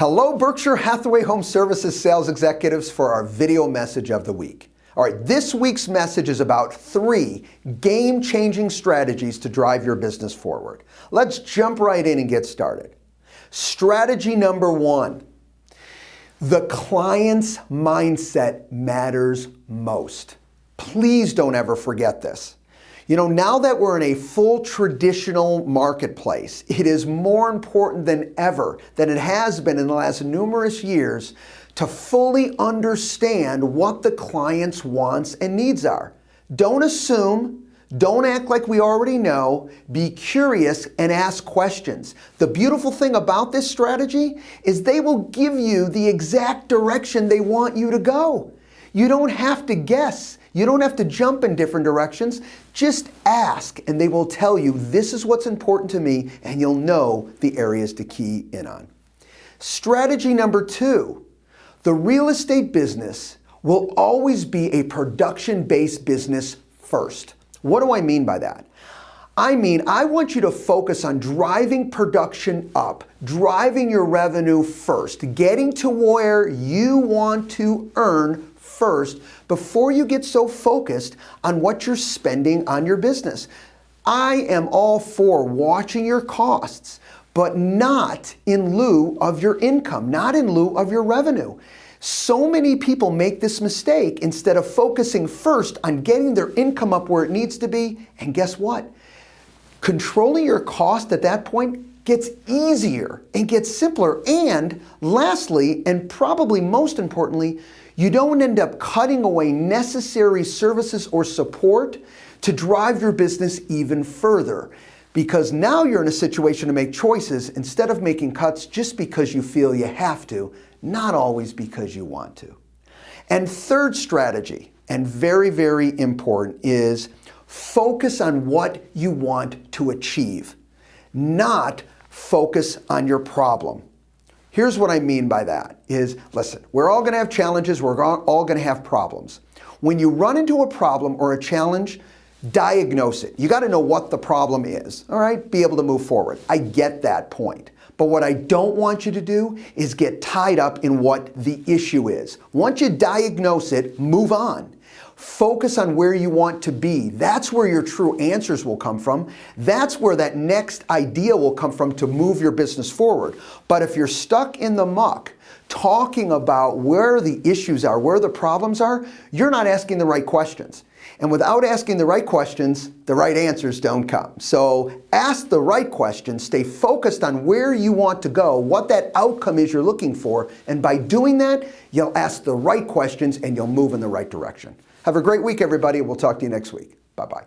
Hello, Berkshire Hathaway Home Services sales executives, for our video message of the week. All right, this week's message is about 3 game-changing strategies to drive your business forward. Let's jump right in and get started. Strategy number 1, the client's mindset matters most. Please don't ever forget this. You know, now that we're in a full traditional marketplace, it is more important than ever than it has been in the last numerous years to fully understand what the client's wants and needs are. Don't assume, don't act like we already know, be curious and ask questions. The beautiful thing about this strategy is they will give you the exact direction they want you to go. You don't have to guess. You don't have to jump in different directions. Just ask and they will tell you, this is what's important to me, and you'll know the areas to key in on. Strategy number 2, the real estate business will always be a production-based business first. What do I mean by that? I mean, I want you to focus on driving production up, driving your revenue first, getting to where you want to earn first before you get so focused on what you're spending on your business. I am all for watching your costs, but not in lieu of your income, not in lieu of your revenue. So many people make this mistake instead of focusing first on getting their income up where it needs to be, and guess what? Controlling your cost at that point gets easier and gets simpler, and lastly, and probably most importantly, you don't end up cutting away necessary services or support to drive your business even further, because now you're in a situation to make choices instead of making cuts just because you feel you have to, not always because you want to. And third strategy, and very, very important, is focus on what you want to achieve, not focus on your problem. Here's what I mean by that is, listen, we're all going to have challenges. We're all going to have problems. When you run into a problem or a challenge, diagnose it. You got to know what the problem is, all right? Be able to move forward. I get that point. But what I don't want you to do is get tied up in what the issue is. Once you diagnose it, move on. Focus on where you want to be. That's where your true answers will come from. That's where that next idea will come from to move your business forward. But if you're stuck in the muck, talking about where the issues are, where the problems are, you're not asking the right questions. And without asking the right questions, the right answers don't come. So ask the right questions, stay focused on where you want to go, what that outcome is you're looking for, and by doing that, you'll ask the right questions and you'll move in the right direction. Have a great week, everybody. We'll talk to you next week. Bye-bye.